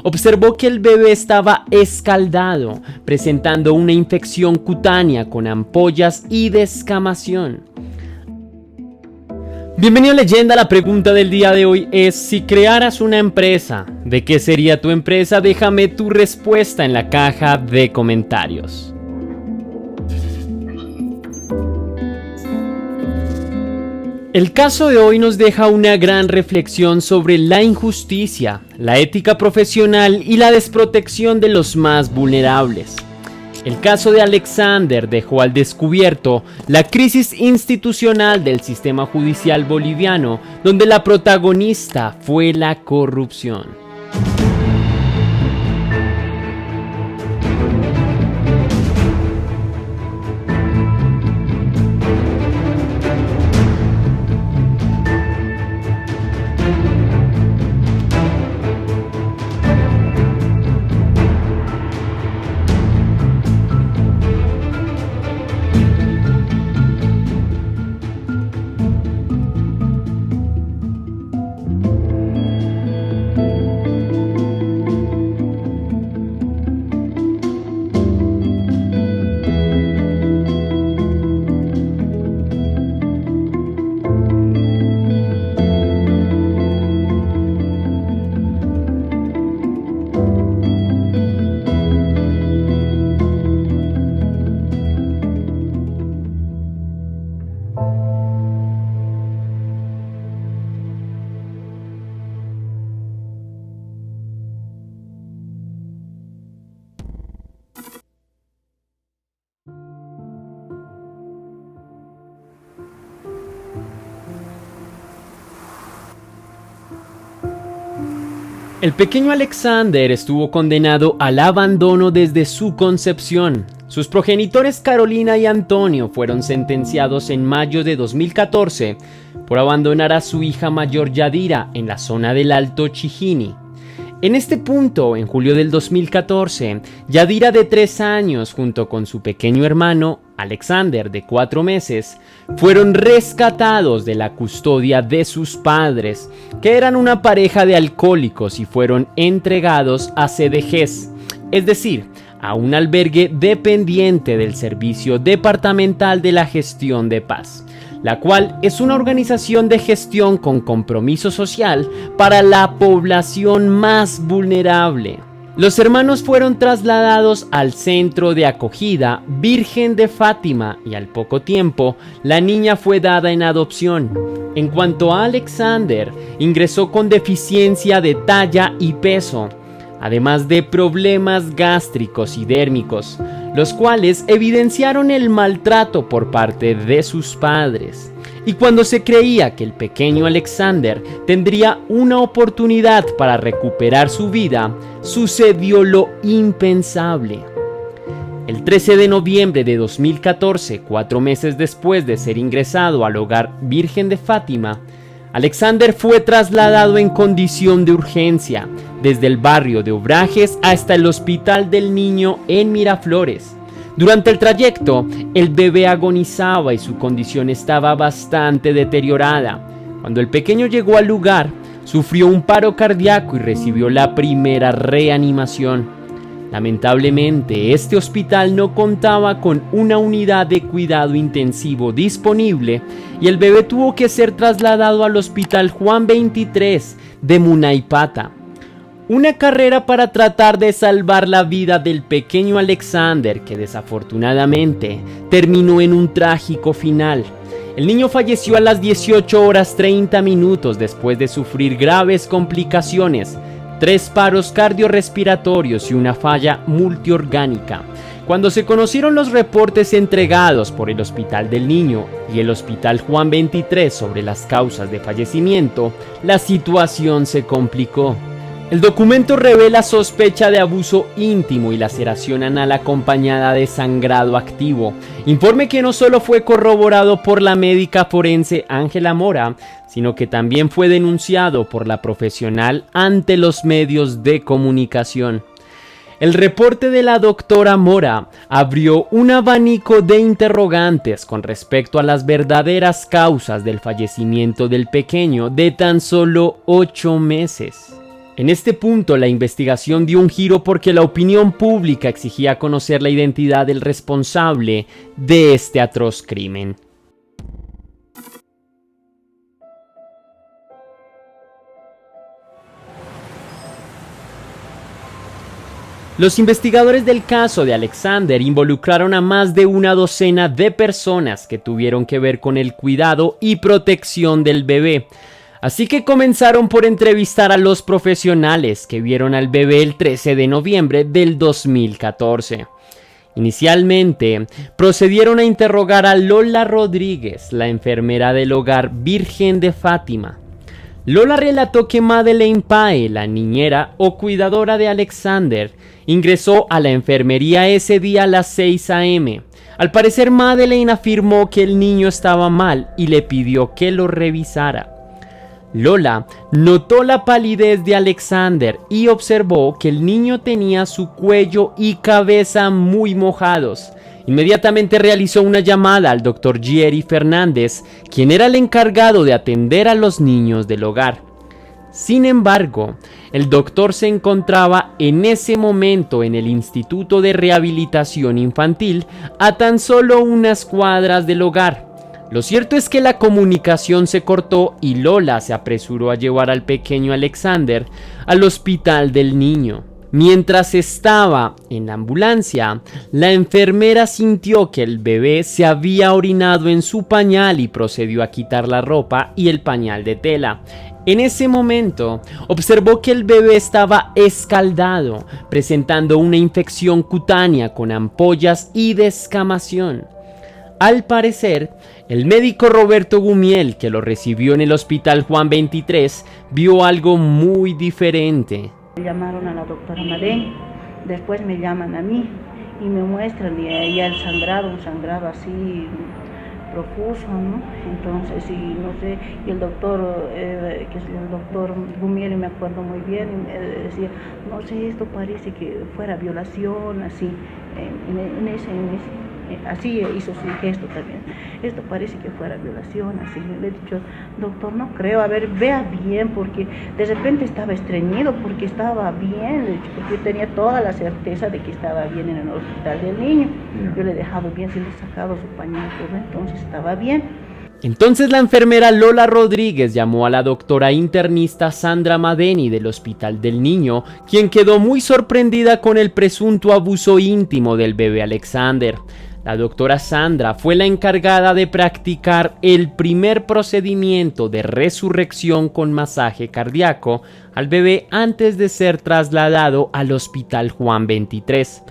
observó que el bebé estaba escaldado, presentando una infección cutánea con ampollas y descamación. Bienvenido a Leyenda. La pregunta del día de hoy es: si crearas una empresa, ¿de qué sería tu empresa? Déjame tu respuesta en la caja de comentarios. El caso de hoy nos deja una gran reflexión sobre la injusticia, la ética profesional y la desprotección de los más vulnerables. El caso de Alexander dejó al descubierto la crisis institucional del sistema judicial boliviano, donde la protagonista fue la corrupción. El pequeño Alexander estuvo condenado al abandono desde su concepción. Sus progenitores Carolina y Antonio fueron sentenciados en mayo de 2014 por abandonar a su hija mayor Yadira en la zona del Alto Chijini. En este punto, en julio del 2014, Yadira, de 3 años, junto con su pequeño hermano Alexander, de 4 meses, fueron rescatados de la custodia de sus padres, que eran una pareja de alcohólicos, y fueron entregados a CDGs, es decir, a un albergue dependiente del Servicio Departamental de la Gestión de Paz, la cual es una organización de gestión con compromiso social para la población más vulnerable. Los hermanos fueron trasladados al centro de acogida Virgen de Fátima y al poco tiempo la niña fue dada en adopción. En cuanto a Alexander, ingresó con deficiencia de talla y peso, además de problemas gástricos y dérmicos, los cuales evidenciaron el maltrato por parte de sus padres. Y cuando se creía que el pequeño Alexander tendría una oportunidad para recuperar su vida, sucedió lo impensable. El 13 de noviembre de 2014, 4 meses después de ser ingresado al hogar Virgen de Fátima, Alexander fue trasladado en condición de urgencia desde el barrio de Obrajes hasta el Hospital del Niño en Miraflores. Durante el trayecto, el bebé agonizaba y su condición estaba bastante deteriorada. Cuando el pequeño llegó al lugar, sufrió un paro cardíaco y recibió la primera reanimación. Lamentablemente, este hospital no contaba con una unidad de cuidado intensivo disponible y el bebé tuvo que ser trasladado al Hospital Juan 23 de Munaipata. Una carrera para tratar de salvar la vida del pequeño Alexander, que desafortunadamente terminó en un trágico final. El niño falleció a las 18:30 después de sufrir graves complicaciones, 3 paros cardiorrespiratorios y una falla multiorgánica. Cuando se conocieron los reportes entregados por el Hospital del Niño y el Hospital Juan 23 sobre las causas de fallecimiento, la situación se complicó. El documento revela sospecha de abuso íntimo y laceración anal acompañada de sangrado activo, informe que no solo fue corroborado por la médica forense Ángela Mora, sino que también fue denunciado por la profesional ante los medios de comunicación. El reporte de la doctora Mora abrió un abanico de interrogantes con respecto a las verdaderas causas del fallecimiento del pequeño de tan solo 8 meses. En este punto, la investigación dio un giro porque la opinión pública exigía conocer la identidad del responsable de este atroz crimen. Los investigadores del caso de Alexander involucraron a más de una docena de personas que tuvieron que ver con el cuidado y protección del bebé. Así que comenzaron por entrevistar a los profesionales que vieron al bebé el 13 de noviembre del 2014. Inicialmente, procedieron a interrogar a Lola Rodríguez, la enfermera del hogar Virgen de Fátima. Lola relató que Madeleine Pae, la niñera o cuidadora de Alexander, ingresó a la enfermería ese día a las 6 a.m. Al parecer, Madeleine afirmó que el niño estaba mal y le pidió que lo revisara. Lola notó la palidez de Alexander y observó que el niño tenía su cuello y cabeza muy mojados. Inmediatamente realizó una llamada al doctor Gieri Fernández, quien era el encargado de atender a los niños del hogar. Sin embargo, el doctor se encontraba en ese momento en el Instituto de Rehabilitación Infantil, a tan solo unas cuadras del hogar. Lo cierto es que la comunicación se cortó y Lola se apresuró a llevar al pequeño Alexander al hospital del niño. Mientras estaba en la ambulancia, la enfermera sintió que el bebé se había orinado en su pañal y procedió a quitar la ropa y el pañal de tela. En ese momento, observó que el bebé estaba escaldado, presentando una infección cutánea con ampollas y descamación. Al parecer, el médico Roberto Gumiel, que lo recibió en el Hospital Juan 23, vio algo muy diferente. Me llamaron a la doctora Madeleine, después me llaman a mí y me muestran y ahí el sangrado, un sangrado así profuso, ¿no? Entonces, y no sé, y el doctor, que es el doctor Gumiel, me acuerdo muy bien, y me decía, no sé, esto parece que fuera violación, así, así hizo su gesto también. Esto parece que fuera violación, así. Le he dicho, doctor, no creo, a ver, vea bien, porque de repente estaba estreñido, porque estaba bien, le he dicho, porque yo tenía toda la certeza de que estaba bien en el hospital del niño. Yo le he dejado bien, se le he sacado su pañal, todo, entonces estaba bien. Entonces la enfermera Lola Rodríguez llamó a la doctora internista Sandra Madeni del Hospital del Niño, quien quedó muy sorprendida con el presunto abuso íntimo del bebé Alexander. La doctora Sandra fue la encargada de practicar el primer procedimiento de resurrección con masaje cardíaco al bebé antes de ser trasladado al Hospital Juan 23.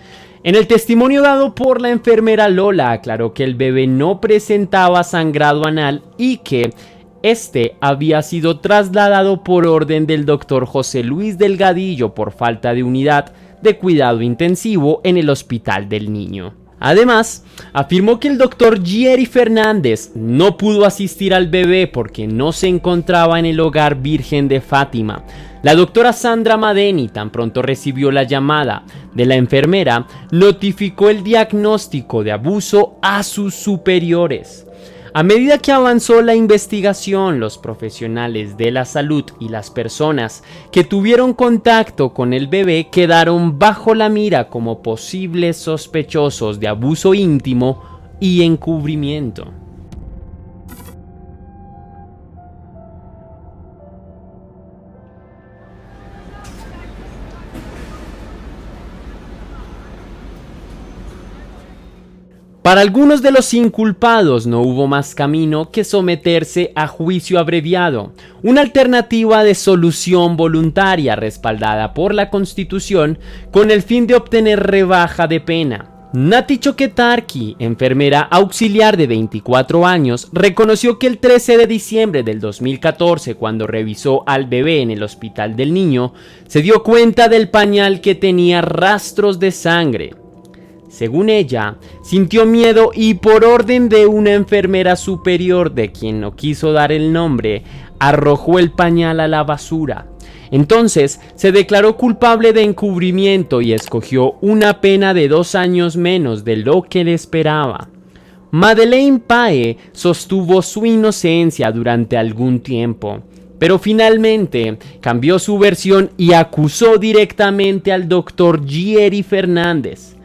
En el testimonio dado por la enfermera Lola aclaró que el bebé no presentaba sangrado anal y que este había sido trasladado por orden del doctor José Luis Delgadillo por falta de unidad de cuidado intensivo en el Hospital del Niño. Además, afirmó que el doctor Gieri Fernández no pudo asistir al bebé porque no se encontraba en el hogar Virgen de Fátima. La doctora Sandra Madeni, tan pronto recibió la llamada de la enfermera, notificó el diagnóstico de abuso a sus superiores. A medida que avanzó la investigación, los profesionales de la salud y las personas que tuvieron contacto con el bebé quedaron bajo la mira como posibles sospechosos de abuso íntimo y encubrimiento. Para algunos de los inculpados no hubo más camino que someterse a juicio abreviado, una alternativa de solución voluntaria respaldada por la Constitución con el fin de obtener rebaja de pena. Nati Choquetarqui, enfermera auxiliar de 24 años, reconoció que el 13 de diciembre del 2014, cuando revisó al bebé en el Hospital del Niño, se dio cuenta del pañal que tenía rastros de sangre. Según ella, sintió miedo y por orden de una enfermera superior de quien no quiso dar el nombre, arrojó el pañal a la basura. Entonces se declaró culpable de encubrimiento y escogió una pena de 2 años menos de lo que le esperaba. Madeleine Pae sostuvo su inocencia durante algún tiempo. pero finalmente cambió su versión y acusó directamente al doctor Gieri Fernández.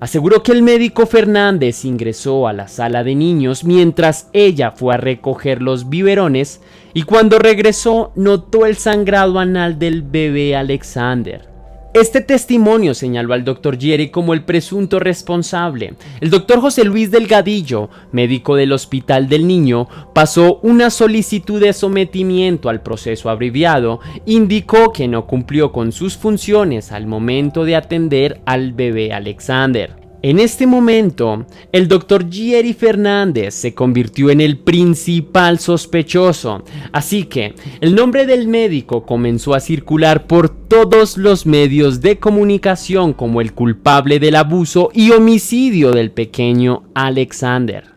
Aseguró que el médico Fernández ingresó a la sala de niños mientras ella fue a recoger los biberones y cuando regresó notó el sangrado anal del bebé Alexander. Este testimonio señaló al doctor Gieri como el presunto responsable. El doctor José Luis Delgadillo, médico del Hospital del Niño, pasó una solicitud de sometimiento al proceso abreviado, indicó que no cumplió con sus funciones al momento de atender al bebé Alexander. En este momento, el doctor Gieri Fernández se convirtió en el principal sospechoso, así que el nombre del médico comenzó a circular por todos los medios de comunicación como el culpable del abuso y homicidio del pequeño Alexander.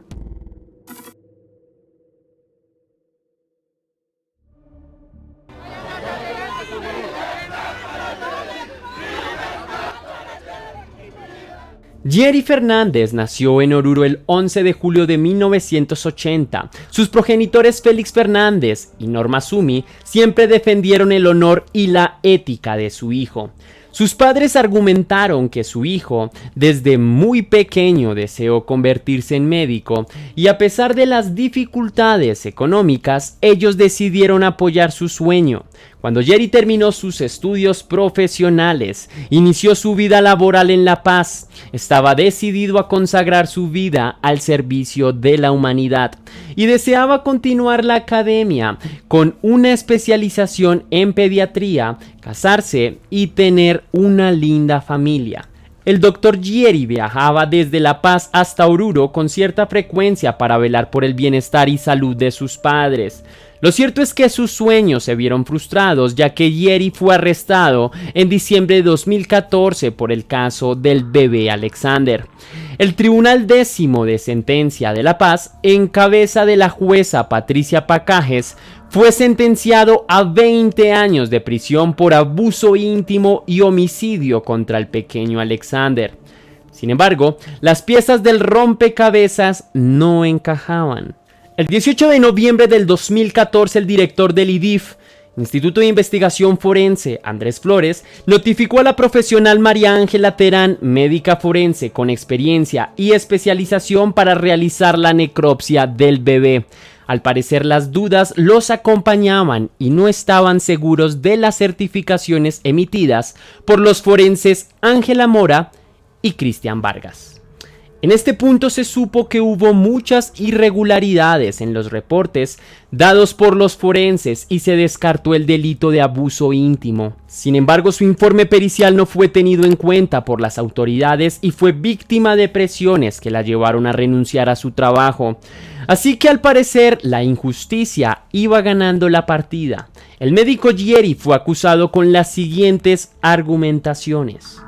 Gieri Fernández nació en Oruro el 11 de julio de 1980. Sus progenitores Félix Fernández y Norma Sumi siempre defendieron el honor y la ética de su hijo. Sus padres argumentaron que su hijo desde muy pequeño deseó convertirse en médico y a pesar de las dificultades económicas, ellos decidieron apoyar su sueño. Cuando Gieri terminó sus estudios profesionales, inició su vida laboral en La Paz. Estaba decidido a consagrar su vida al servicio de la humanidad y deseaba continuar la academia con una especialización en pediatría, casarse y tener una linda familia. El doctor Gieri viajaba desde La Paz hasta Oruro con cierta frecuencia para velar por el bienestar y salud de sus padres. Lo cierto es que sus sueños se vieron frustrados ya que Gieri fue arrestado en diciembre de 2014 por el caso del bebé Alexander. El Tribunal Décimo de Sentencia de La Paz, en cabeza de la jueza Patricia Pacajes, fue sentenciado a 20 años de prisión por abuso íntimo y homicidio contra el pequeño Alexander. Sin embargo, las piezas del rompecabezas no encajaban. El 18 de noviembre del 2014, el director del IDIF, Instituto de Investigación Forense, Andrés Flores, notificó a la profesional María Ángela Terán, médica forense con experiencia y especialización para realizar la necropsia del bebé. Al parecer las dudas los acompañaban y no estaban seguros de las certificaciones emitidas por los forenses Ángela Mora y Cristian Vargas. En este punto se supo que hubo muchas irregularidades en los reportes dados por los forenses y se descartó el delito de abuso íntimo. Sin embargo, su informe pericial no fue tenido en cuenta por las autoridades y fue víctima de presiones que la llevaron a renunciar a su trabajo. Así que al parecer la injusticia iba ganando la partida. El médico Gieri fue acusado con las siguientes argumentaciones.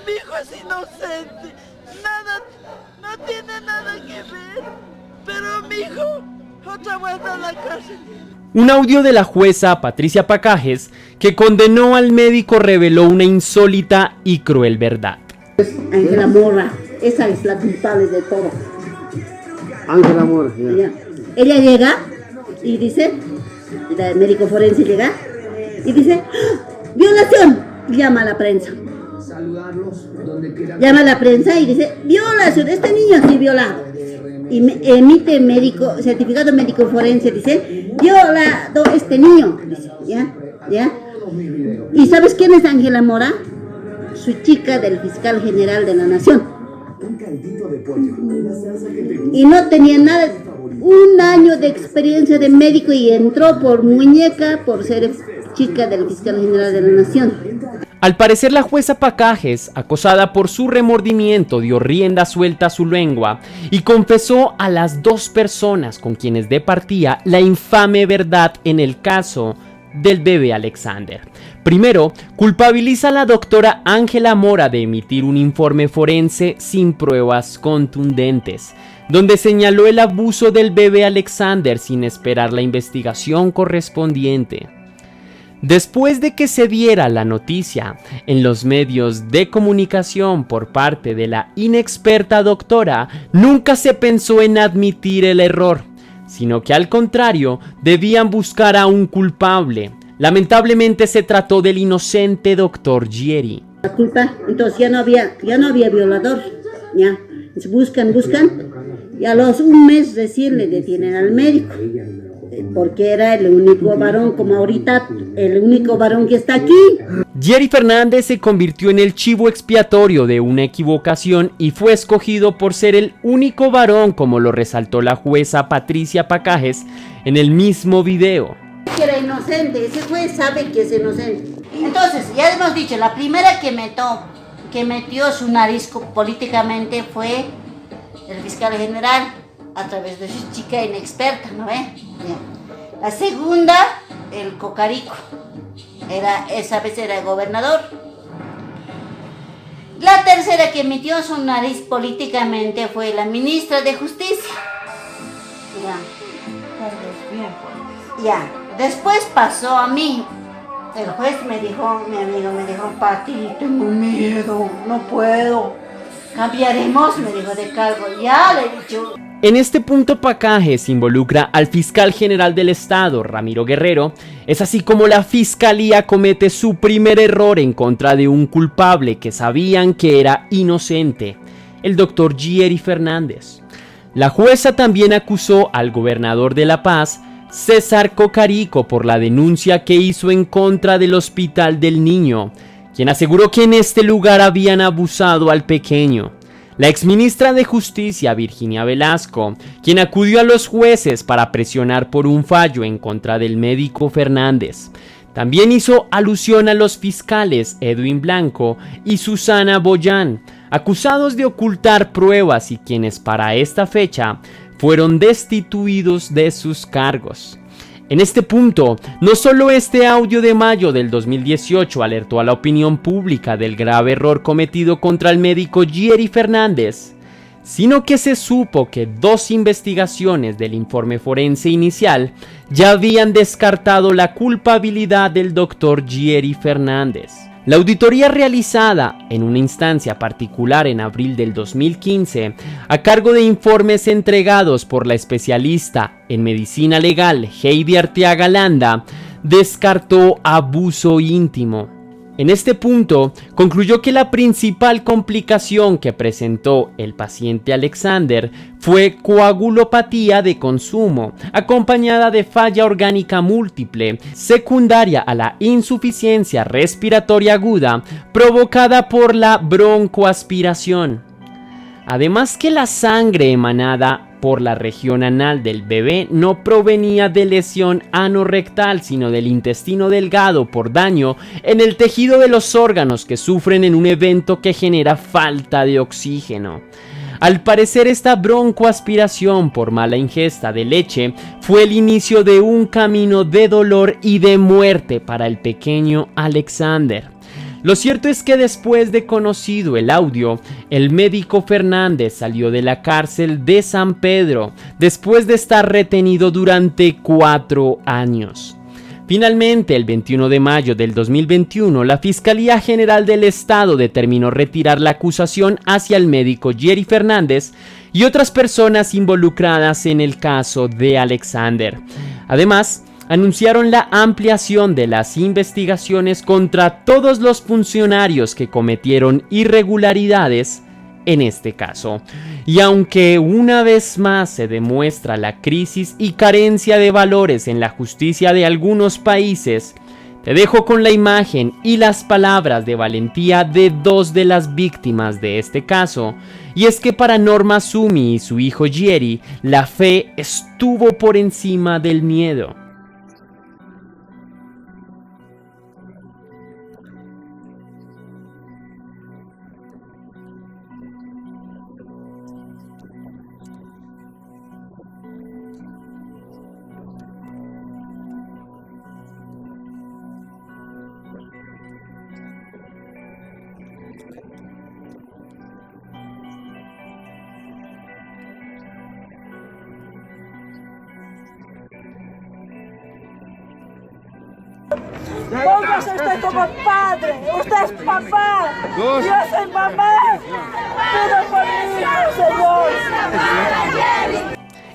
Mi hijo es inocente, nada, no tiene nada que ver, pero mi hijo otra vuelta a la cárcel. Un audio de la jueza Patricia Pacajes que condenó al médico reveló una insólita y cruel verdad. Ángela Mora, esa es la culpable de todo. Ángela Mora, ya. Ella llega y dice, el médico forense llega y dice, ¡ah! ¡Violación! Y llama a la prensa. Llama a la prensa y dice, violación, este niño ha sido violado. Y emite certificado médico forense, dice, violado este niño. Dice, ¿ya? ¿Y sabes quién es Ángela Mora? Su chica del fiscal general de la Nación. Y no tenía nada, un año de experiencia de médico y entró por muñeca por ser chica del fiscal general de la Nación. Al parecer, la jueza Pacajes, acosada por su remordimiento, dio rienda suelta a su lengua y confesó a las dos personas con quienes departía la infame verdad en el caso del bebé Alexander. Primero, culpabiliza a la doctora Ángela Mora de emitir un informe forense sin pruebas contundentes, donde señaló el abuso del bebé Alexander sin esperar la investigación correspondiente. Después de que se diera la noticia en los medios de comunicación por parte de la inexperta doctora, nunca se pensó en admitir el error, sino que al contrario, debían buscar a un culpable. Lamentablemente se trató del inocente doctor Gieri. La culpa, entonces ya no había violador, ya, buscan, y a los un mes recién le detienen al médico. Porque era el único varón, como ahorita, el único varón que está aquí. Gieri Fernández se convirtió en el chivo expiatorio de una equivocación y fue escogido por ser el único varón, como lo resaltó la jueza Patricia Pacajes en el mismo video. Que era inocente, ese juez sabe que es inocente. Entonces, ya hemos dicho, la primera que metió su nariz políticamente fue el fiscal general, a través de su chica inexperta, ¿no ve? La segunda, el Cocarico, esa vez era el gobernador. La tercera que metió su nariz políticamente fue la ministra de Justicia. Ya, después pasó a mí. El juez me dijo, mi amigo me dijo, Pati, tengo miedo, no puedo. Cambiaremos, me dijo, de cargo. Ya le he dicho. En este punto Pacajes involucra al fiscal general del estado, Ramiro Guerrero. Es así como la fiscalía comete su primer error en contra de un culpable que sabían que era inocente, el doctor Gieri Fernández. La jueza también acusó al gobernador de La Paz, César Cocarico, por la denuncia que hizo en contra del Hospital del Niño, quien aseguró que en este lugar habían abusado al pequeño. La exministra de Justicia, Virginia Velasco, quien acudió a los jueces para presionar por un fallo en contra del médico Fernández, también hizo alusión a los fiscales Edwin Blanco y Susana Boyán, acusados de ocultar pruebas y quienes para esta fecha fueron destituidos de sus cargos. En este punto, no solo este audio de mayo del 2018 alertó a la opinión pública del grave error cometido contra el médico Gieri Fernández, sino que se supo que dos investigaciones del informe forense inicial ya habían descartado la culpabilidad del doctor Gieri Fernández. La auditoría realizada en una instancia particular en abril del 2015, a cargo de informes entregados por la especialista en medicina legal Heidi Arteaga Landa, descartó abuso íntimo. En este punto, concluyó que la principal complicación que presentó el paciente Alexander fue coagulopatía de consumo, acompañada de falla orgánica múltiple, secundaria a la insuficiencia respiratoria aguda provocada por la broncoaspiración. Además que la sangre emanada por la región anal del bebé no provenía de lesión anorrectal, sino del intestino delgado por daño en el tejido de los órganos que sufren en un evento que genera falta de oxígeno. Al parecer, esta broncoaspiración por mala ingesta de leche fue el inicio de un camino de dolor y de muerte para el pequeño Alexander. Lo cierto es que después de conocido el audio, el médico Fernández salió de la cárcel de San Pedro después de estar retenido durante 4 años. Finalmente, el 21 de mayo del 2021, la Fiscalía General del Estado determinó retirar la acusación hacia el médico Gieri Fernández y otras personas involucradas en el caso de Alexander. Además, anunciaron la ampliación de las investigaciones contra todos los funcionarios que cometieron irregularidades en este caso. Y aunque una vez más se demuestra la crisis y carencia de valores en la justicia de algunos países, te dejo con la imagen y las palabras de valentía de 2 de las víctimas de este caso, Y es que para Norma Sumi y su hijo Jerry, la fe estuvo por encima del miedo. Póngase usted como padre, usted es papá, yo soy mamá, pido por mi hijo, Señor.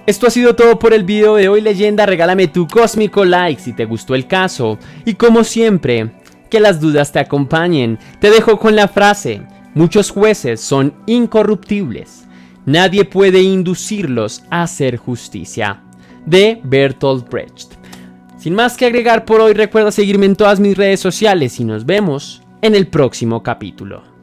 Esto ha sido todo por el video de hoy, leyenda. Regálame tu cósmico like si te gustó el caso. Y como siempre, que las dudas te acompañen. Te dejo con la frase: muchos jueces son incorruptibles. Nadie puede inducirlos a hacer justicia. De Bertolt Brecht. Sin más que agregar por hoy, recuerda seguirme en todas mis redes sociales y nos vemos en el próximo capítulo.